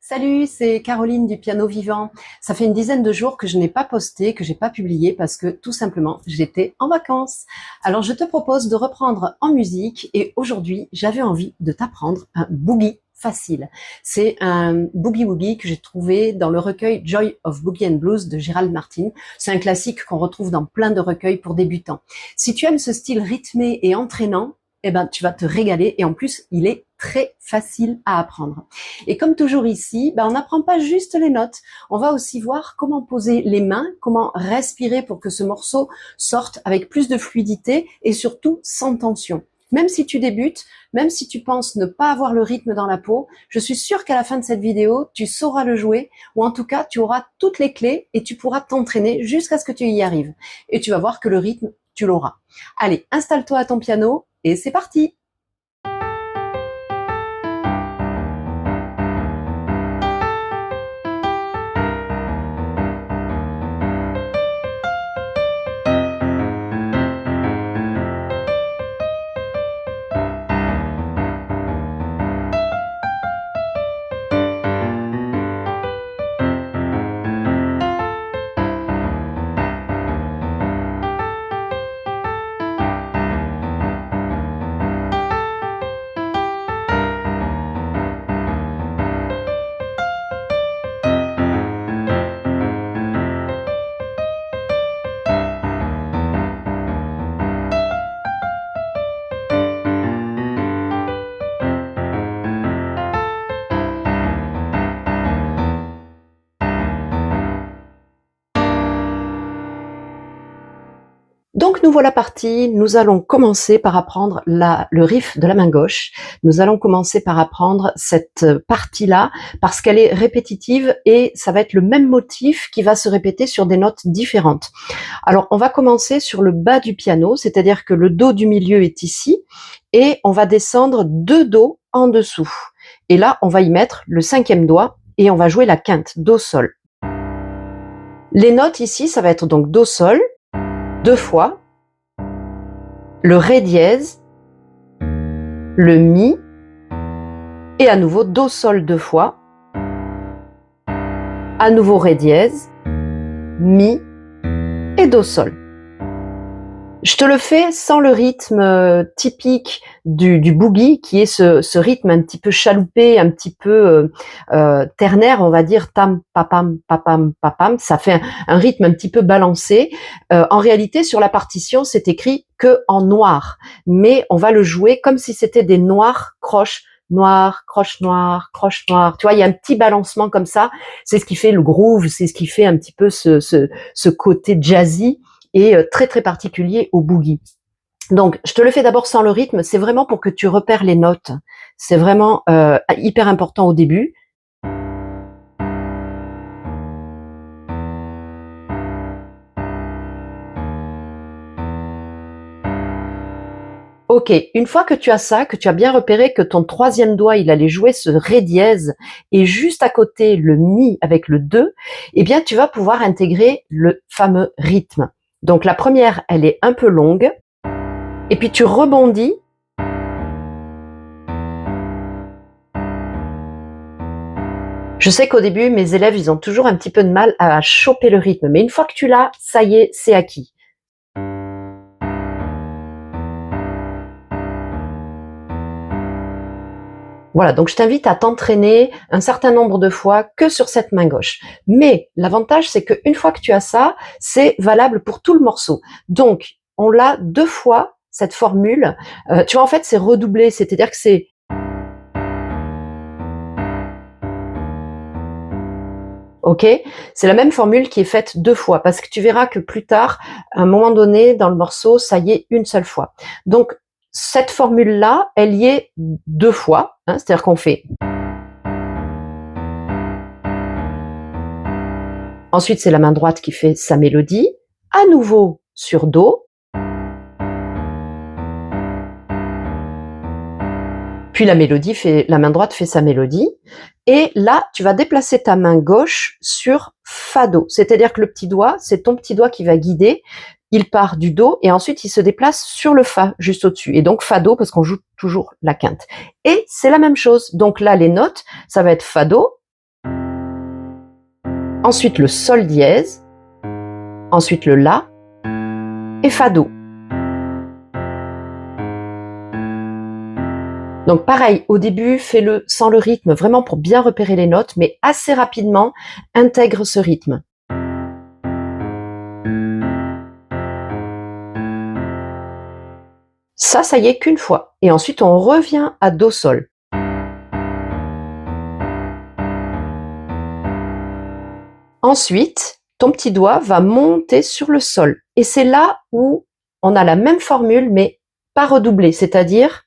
Salut, c'est Caroline du Piano Vivant. Ça fait une dizaine de jours que je n'ai pas posté, que j'ai pas publié parce que tout simplement j'étais en vacances. Alors je te propose de reprendre en musique et aujourd'hui j'avais envie de t'apprendre un boogie facile. C'est un boogie woogie que j'ai trouvé dans le recueil Joy of Boogie and Blues de Gerald Martin. C'est un classique qu'on retrouve dans plein de recueils pour débutants. Si tu aimes ce style rythmé et entraînant, eh ben, tu vas te régaler et en plus, il est très facile à apprendre. Et comme toujours ici, ben, on n'apprend pas juste les notes, on va aussi voir comment poser les mains, comment respirer pour que ce morceau sorte avec plus de fluidité et surtout sans tension. Même si tu débutes, même si tu penses ne pas avoir le rythme dans la peau, je suis sûre qu'à la fin de cette vidéo, tu sauras le jouer ou en tout cas, tu auras toutes les clés et tu pourras t'entraîner jusqu'à ce que tu y arrives. Et tu vas voir que le rythme, tu l'auras. Allez, installe-toi à ton piano et c'est parti! Donc nous voilà partis, nous allons commencer par apprendre le riff de la main gauche. Nous allons commencer par apprendre cette partie-là parce qu'elle est répétitive et ça va être le même motif qui va se répéter sur des notes différentes. Alors on va commencer sur le bas du piano, c'est-à-dire que le Do du milieu est ici et on va descendre 2 Do en dessous. Et là on va y mettre le 5e doigt et on va jouer la quinte, Do Sol. Les notes ici, ça va être donc Do Sol, 2 fois, le Ré dièse, le Mi, et à nouveau Do Sol 2 fois, à nouveau Ré dièse, Mi et Do Sol. Je te le fais sans le rythme typique du boogie, qui est ce rythme un petit peu chaloupé, un petit peu ternaire, on va dire tam, papam, papam, papam. Ça fait un rythme un petit peu balancé. En réalité, sur la partition, c'est écrit que en noir, mais on va le jouer comme si c'était des noirs croches. Noir, croche noire, croche noire. Tu vois, il y a un petit balancement comme ça. C'est ce qui fait le groove, c'est ce qui fait un petit peu ce côté jazzy et très très particulier au boogie. Donc, je te le fais d'abord sans le rythme, c'est vraiment pour que tu repères les notes. C'est vraiment hyper important au début. Ok, une fois que tu as ça, que tu as bien repéré que ton 3e doigt, il allait jouer ce Ré dièse et juste à côté le Mi avec le 2, eh bien tu vas pouvoir intégrer le fameux rythme. Donc la première, elle est un peu longue, et puis tu rebondis. Je sais qu'au début, mes élèves, ils ont toujours un petit peu de mal à choper le rythme, mais une fois que tu l'as, ça y est, c'est acquis. Voilà, donc je t'invite à t'entraîner un certain nombre de fois que sur cette main gauche. Mais l'avantage, c'est qu'une fois que tu as ça, c'est valable pour tout le morceau. Donc, on l'a 2 fois, cette formule. Tu vois, en fait, c'est redoublé, c'est-à-dire que c'est... Ok, c'est la même formule qui est faite 2 fois, parce que tu verras que plus tard, à un moment donné, dans le morceau, ça y est une seule fois. Donc, cette formule-là, elle y est 2 fois, hein, c'est-à-dire qu'on fait... Ensuite, c'est la main droite qui fait sa mélodie, à nouveau sur Do, puis la main droite fait sa mélodie, et là, tu vas déplacer ta main gauche sur Fa-Do, c'est-à-dire que le petit doigt, c'est ton petit doigt qui va guider, il part du Do, et ensuite il se déplace sur le Fa, juste au-dessus, et donc Fa-Do, parce qu'on joue toujours la quinte. Et c'est la même chose, donc là, les notes, ça va être Fa-Do, ensuite le sol dièse, ensuite le la et fa do. Donc pareil, au début, fais-le sans le rythme, vraiment pour bien repérer les notes, mais assez rapidement, intègre ce rythme. Ça y est qu'une fois. Et ensuite, on revient à do sol. Ensuite, ton petit doigt va monter sur le sol. Et c'est là où on a la même formule, mais pas redoublée, c'est-à-dire,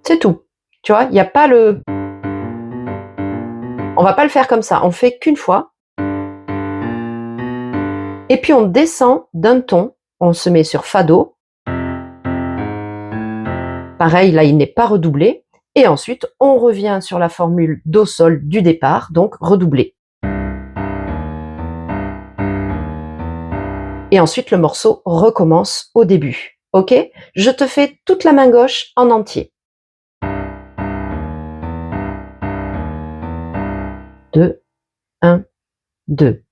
c'est tout. Tu vois, il n'y a pas le... On va pas le faire comme ça, on fait qu'une fois. Et puis on descend d'un ton, on se met sur fa do. Pareil, là, il n'est pas redoublé. Et ensuite, on revient sur la formule do sol du départ, donc redoublé. Et ensuite, le morceau recommence au début. Ok? Je te fais toute la main gauche en entier. 2, 1, 2.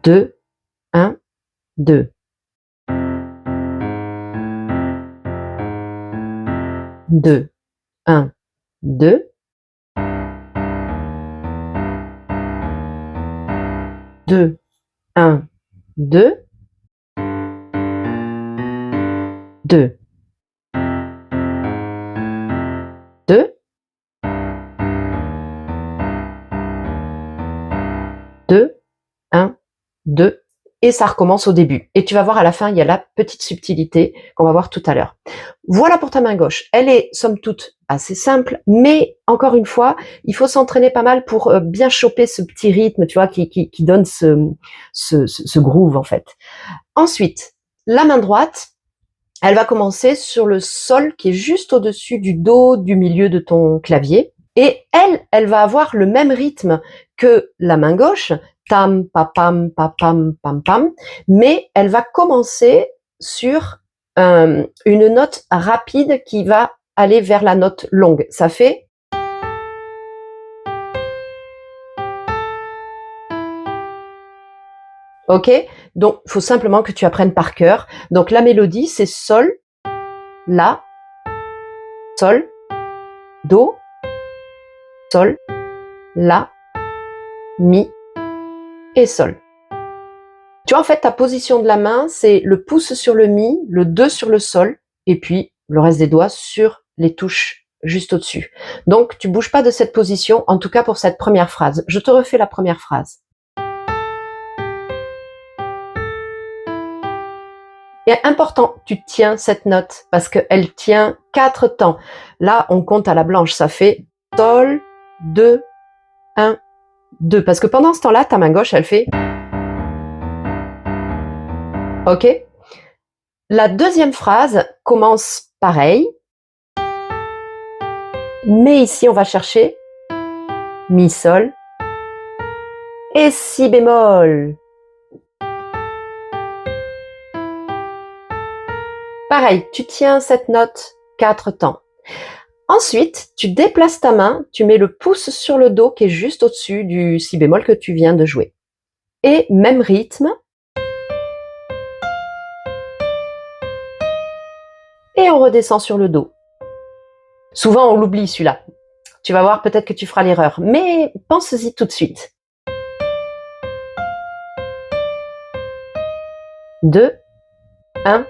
2, 1, 2. 2, 1, 2. 2, 1, 2. 2. 2. 2, 1, 2. Et ça recommence au début. Et tu vas voir à la fin, il y a la petite subtilité qu'on va voir tout à l'heure. Voilà pour ta main gauche. Elle est, somme toute, assez simple, mais encore une fois, il faut s'entraîner pas mal pour bien choper ce petit rythme, tu vois, qui donne ce groove, en fait. Ensuite, la main droite, elle va commencer sur le sol qui est juste au-dessus du do du milieu de ton clavier. Et elle va avoir le même rythme que la main gauche, tam, papam, papam, pam, pam, mais elle va commencer sur une note rapide qui va aller vers la note longue. Ça fait... Ok? Donc, il faut simplement que tu apprennes par cœur. Donc, la mélodie, c'est sol, la, sol, do, sol, la, mi et sol. Tu vois, en fait, ta position de la main, c'est le pouce sur le mi, le 2 sur le sol, et puis le reste des doigts sur les touches juste au-dessus. Donc, tu bouges pas de cette position, en tout cas pour cette première phrase. Je te refais la première phrase. Et important, tu tiens cette note, parce qu'elle tient 4 temps. Là, on compte à la blanche, ça fait sol, 2, 1, 2. Parce que pendant ce temps-là, ta main gauche, elle fait... Ok? La deuxième phrase commence pareil, mais ici on va chercher mi sol et si bémol. Pareil, tu tiens cette note 4 temps. Ensuite, tu déplaces ta main, tu mets le pouce sur le do qui est juste au-dessus du si bémol que tu viens de jouer. Et même rythme. Et on redescend sur le do. Souvent, on l'oublie celui-là. Tu vas voir, peut-être que tu feras l'erreur. Mais pense-y tout de suite. 2, 1,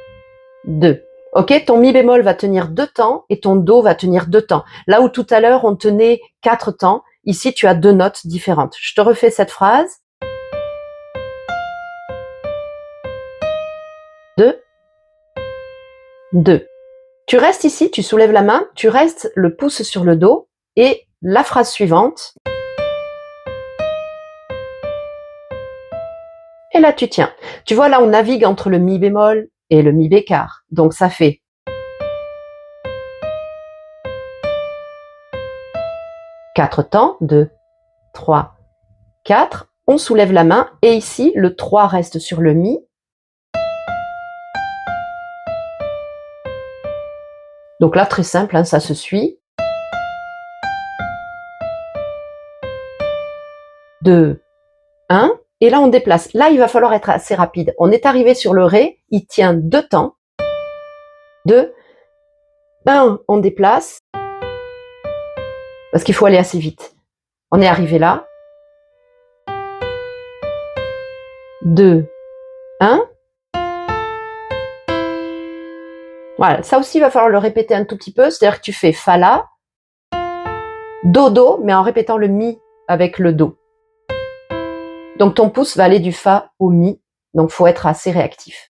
2. Ok, ton mi bémol va tenir 2 temps et ton do va tenir 2 temps. Là où tout à l'heure, on tenait 4 temps, ici, tu as 2 notes différentes. Je te refais cette phrase. 2, 2. Tu restes ici, tu soulèves la main, tu restes le pouce sur le do et la phrase suivante. Et là, tu tiens. Tu vois, là, on navigue entre le mi bémol et le mi bécard. Donc, ça fait 4 temps, 2, 3, 4. On soulève la main et ici, le 3 reste sur le mi. Donc là, très simple, hein, ça se suit. 2, 1. Et là, on déplace. Là, il va falloir être assez rapide. On est arrivé sur le Ré, il tient 2 temps. 2, 1, on déplace. Parce qu'il faut aller assez vite. On est arrivé là. 2, 1. Voilà, ça aussi, il va falloir le répéter un tout petit peu. C'est-à-dire que tu fais Fa, La, Do, Do, mais en répétant le Mi avec le Do. Donc ton pouce va aller du Fa au Mi. Donc il faut être assez réactif.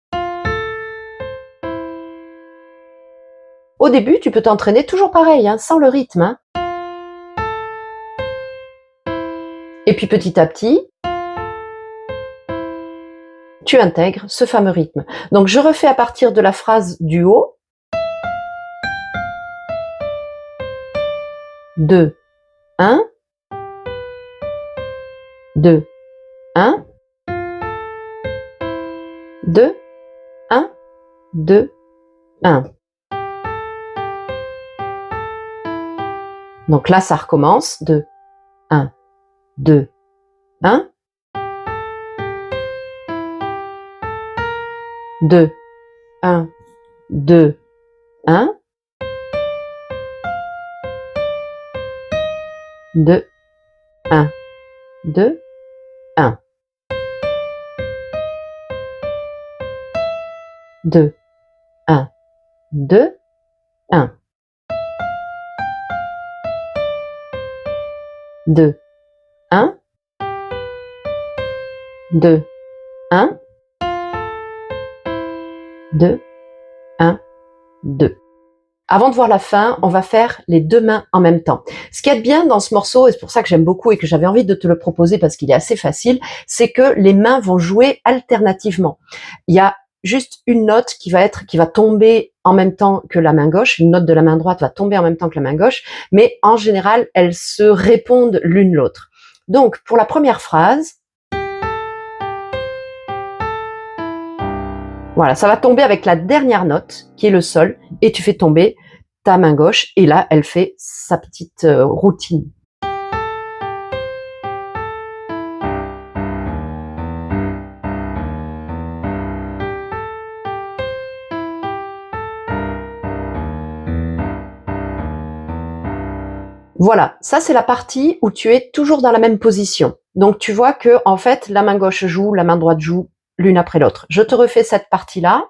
Au début, tu peux t'entraîner toujours pareil, hein, sans le rythme. Hein. Et puis petit à petit, tu intègres ce fameux rythme. Donc je refais à partir de la phrase du haut. 2, 1. 2, 1. 2, 1. 2, 1. Donc là, ça recommence. 2, 1, 2, 1. 2, 1, 2, 1. 2, 1, 2, 1. 2, 1, 2, 1. 2, 1. 2, 1. 2, 1, 2. Avant de voir la fin, on va faire les deux mains en même temps. Ce qu'il y a de bien dans ce morceau, et c'est pour ça que j'aime beaucoup et que j'avais envie de te le proposer parce qu'il est assez facile, c'est que les mains vont jouer alternativement. Il y a juste une note qui va tomber en même temps que la main gauche, une note de la main droite va tomber en même temps que la main gauche, mais en général, elles se répondent l'une l'autre. Donc, pour la première phrase, voilà, ça va tomber avec la dernière note, qui est le sol, et tu fais tomber ta main gauche, et là, elle fait sa petite routine. Voilà, ça c'est la partie où tu es toujours dans la même position. Donc tu vois que en fait, la main gauche joue, la main droite joue l'une après l'autre. Je te refais cette partie-là.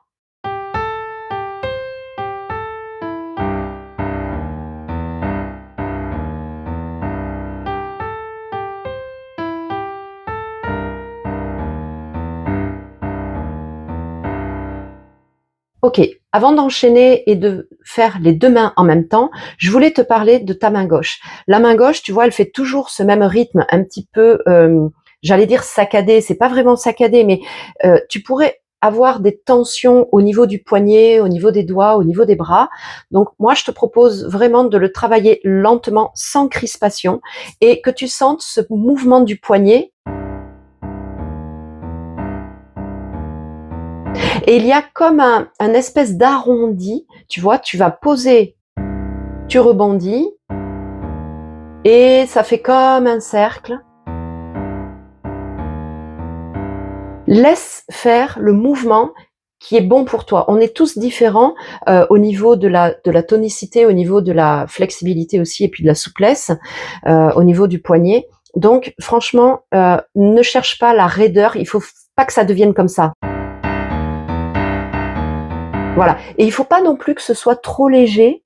Ok, avant d'enchaîner et de faire les deux mains en même temps, je voulais te parler de ta main gauche. La main gauche, tu vois, elle fait toujours ce même rythme, un petit peu, j'allais dire saccadé, c'est pas vraiment saccadé, mais tu pourrais avoir des tensions au niveau du poignet, au niveau des doigts, au niveau des bras. Donc moi, je te propose vraiment de le travailler lentement, sans crispation, et que tu sentes ce mouvement du poignet. Et il y a comme un espèce d'arrondi, tu vois, tu vas poser, tu rebondis, et ça fait comme un cercle. Laisse faire le mouvement qui est bon pour toi. On est tous différents au niveau de la tonicité, au niveau de la flexibilité aussi, et puis de la souplesse, au niveau du poignet. Donc franchement, ne cherche pas la raideur, il faut pas que ça devienne comme ça. Voilà. Et il faut pas non plus que ce soit trop léger.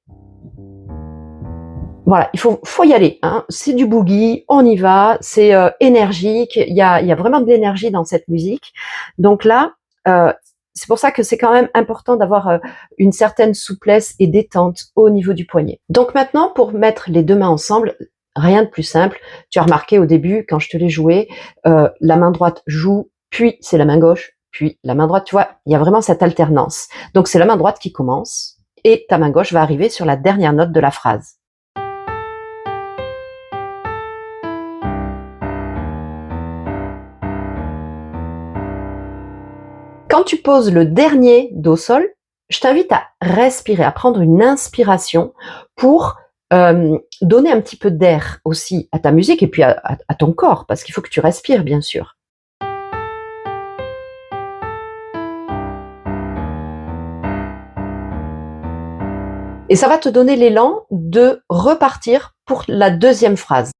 Voilà, il faut y aller. Hein. C'est du boogie, on y va, c'est énergique. Il y a vraiment de l'énergie dans cette musique. Donc là, c'est pour ça que c'est quand même important d'avoir une certaine souplesse et détente au niveau du poignet. Donc maintenant, pour mettre les deux mains ensemble, rien de plus simple. Tu as remarqué au début, quand je te l'ai joué, la main droite joue, puis c'est la main gauche, puis la main droite. Tu vois, il y a vraiment cette alternance. Donc c'est la main droite qui commence et ta main gauche va arriver sur la dernière note de la phrase. Quand tu poses le dernier Do sol, je t'invite à respirer, à prendre une inspiration pour donner un petit peu d'air aussi à ta musique et puis à ton corps, parce qu'il faut que tu respires, bien sûr. Et ça va te donner l'élan de repartir pour la deuxième phrase.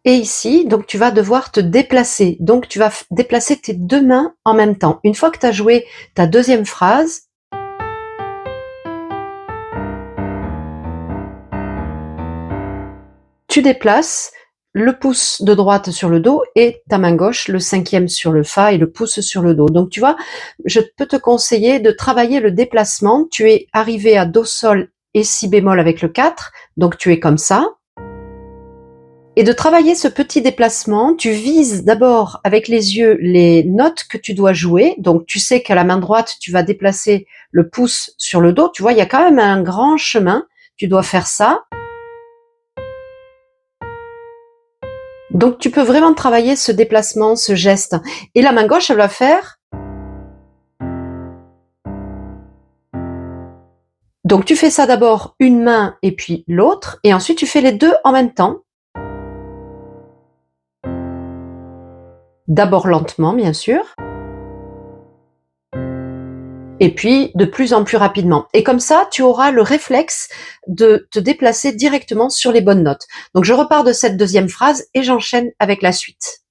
Et ici, donc tu vas devoir te déplacer. Donc tu vas déplacer tes deux mains en même temps. Une fois que tu as joué ta deuxième phrase, tu déplaces le pouce de droite sur le Do et ta main gauche, le cinquième sur le Fa et le pouce sur le Do. Donc tu vois, je peux te conseiller de travailler le déplacement. Tu es arrivé à Do, Sol et Si bémol avec le 4, donc tu es comme ça. Et de travailler ce petit déplacement, tu vises d'abord avec les yeux les notes que tu dois jouer. Donc tu sais qu'à la main droite, tu vas déplacer le pouce sur le Do. Tu vois, il y a quand même un grand chemin. Tu dois faire ça. Donc tu peux vraiment travailler ce déplacement, ce geste. Et la main gauche, elle va faire. Donc tu fais ça d'abord une main et puis l'autre. Et ensuite tu fais les deux en même temps. D'abord lentement, bien sûr. Et puis de plus en plus rapidement. Et comme ça, tu auras le réflexe de te déplacer directement sur les bonnes notes. Donc je repars de cette deuxième phrase et j'enchaîne avec la suite.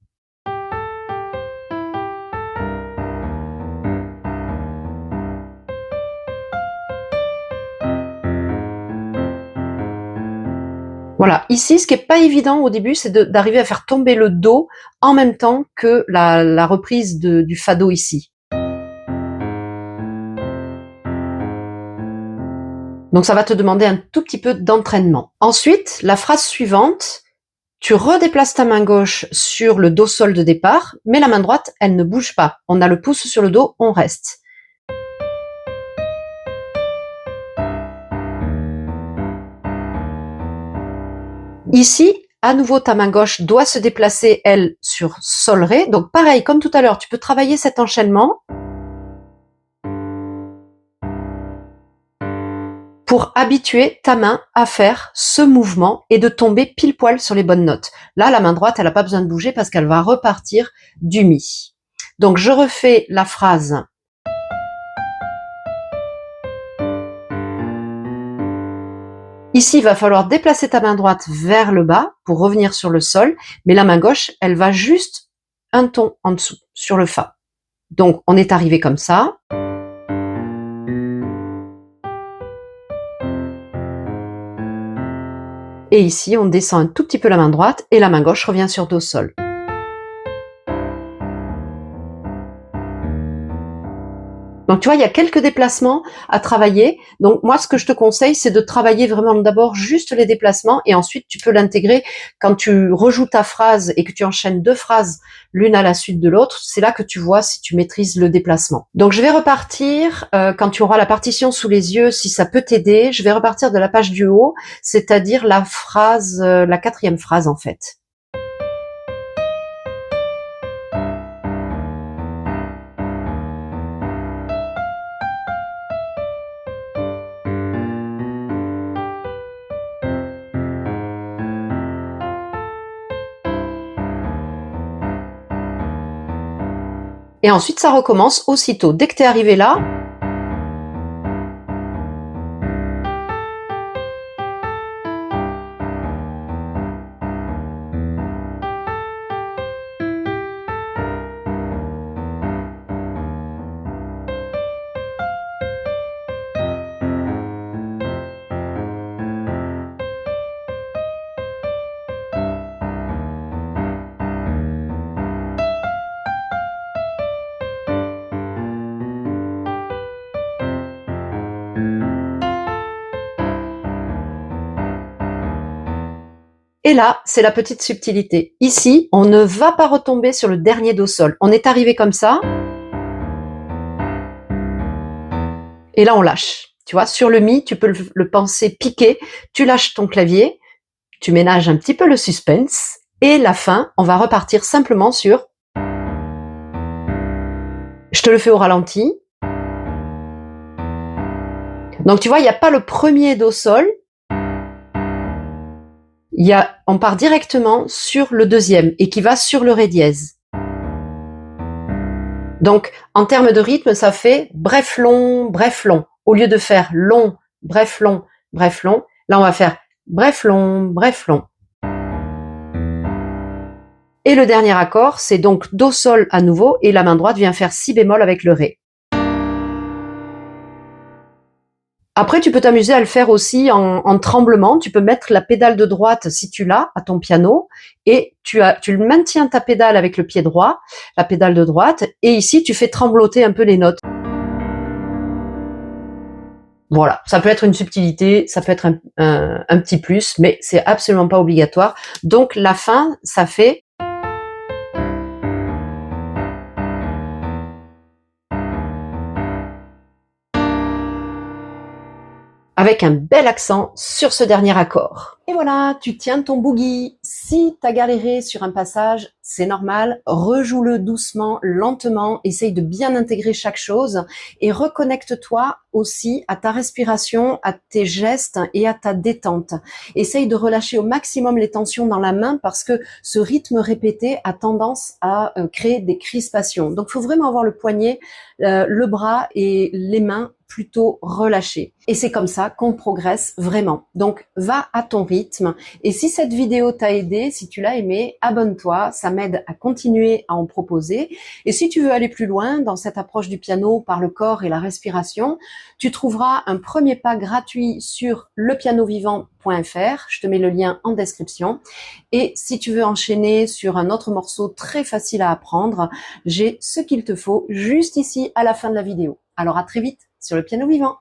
Voilà, ici, ce qui n'est pas évident au début, c'est d'arriver à faire tomber le Do en même temps que la reprise du Fado ici. Donc ça va te demander un tout petit peu d'entraînement. Ensuite, la phrase suivante, tu redéplaces ta main gauche sur le Do sol de départ, mais la main droite, elle ne bouge pas. On a le pouce sur le Do, on reste. Ici, à nouveau, ta main gauche doit se déplacer, elle, sur Sol Ré. Donc pareil, comme tout à l'heure, tu peux travailler cet enchaînement pour habituer ta main à faire ce mouvement et de tomber pile poil sur les bonnes notes. Là, la main droite, elle n'a pas besoin de bouger parce qu'elle va repartir du Mi. Donc je refais la phrase. Ici, il va falloir déplacer ta main droite vers le bas pour revenir sur le Sol, mais la main gauche, elle va juste un ton en dessous, sur le Fa. Donc on est arrivé comme ça. Et ici, on descend un tout petit peu la main droite et la main gauche revient sur Do Sol. Donc tu vois, il y a quelques déplacements à travailler. Donc moi, ce que je te conseille, c'est de travailler vraiment d'abord juste les déplacements et ensuite tu peux l'intégrer quand tu rejoues ta phrase et que tu enchaînes deux phrases l'une à la suite de l'autre. C'est là que tu vois si tu maîtrises le déplacement. Donc je vais repartir, quand tu auras la partition sous les yeux, si ça peut t'aider, je vais repartir de la page du haut, c'est-à-dire la phrase, la quatrième phrase en fait. Et ensuite, ça recommence aussitôt. Dès que tu es arrivé là, et là, c'est la petite subtilité. Ici, on ne va pas retomber sur le dernier Do Sol. On est arrivé comme ça. Et là, on lâche. Tu vois, sur le Mi, tu peux le penser piqué. Tu lâches ton clavier. Tu ménages un petit peu le suspense. Et la fin, on va repartir simplement sur Je te le fais au ralenti. Donc tu vois, il n'y a pas le premier do sol. On part directement sur le deuxième et qui va sur le ré dièse. Donc en termes de rythme, ça fait bref long, bref long. Au lieu de faire long, bref long, bref long, là on va faire bref long, bref long. Et le dernier accord, c'est donc do sol à nouveau et la main droite vient faire si bémol avec le ré. Après, tu peux t'amuser à le faire aussi en tremblement. Tu peux mettre la pédale de droite, si tu l'as, à ton piano, et tu maintiens ta pédale avec le pied droit, la pédale de droite, et ici, tu fais trembloter un peu les notes. Voilà, ça peut être une subtilité, ça peut être un petit plus, mais c'est absolument pas obligatoire. Donc, la fin, ça fait... avec un bel accent sur ce dernier accord. Et voilà, tu tiens ton boogie. Si tu as galéré sur un passage, c'est normal, rejoue-le doucement, lentement, essaye de bien intégrer chaque chose et reconnecte-toi aussi à ta respiration, à tes gestes et à ta détente. Essaye de relâcher au maximum les tensions dans la main parce que ce rythme répété a tendance à créer des crispations. Donc, il faut vraiment avoir le poignet, le bras et les mains plutôt relâchés. Et c'est comme ça qu'on progresse vraiment. Donc, va à ton rythme. Et si cette vidéo t'a aidé, si tu l'as aimé, abonne-toi. Ça m'aide à continuer à en proposer. Et si tu veux aller plus loin dans cette approche du piano par le corps et la respiration, tu trouveras un premier pas gratuit sur lepianovivant.fr. Je te mets le lien en description. Et si tu veux enchaîner sur un autre morceau très facile à apprendre, j'ai ce qu'il te faut juste ici à la fin de la vidéo. Alors à très vite sur le piano vivant.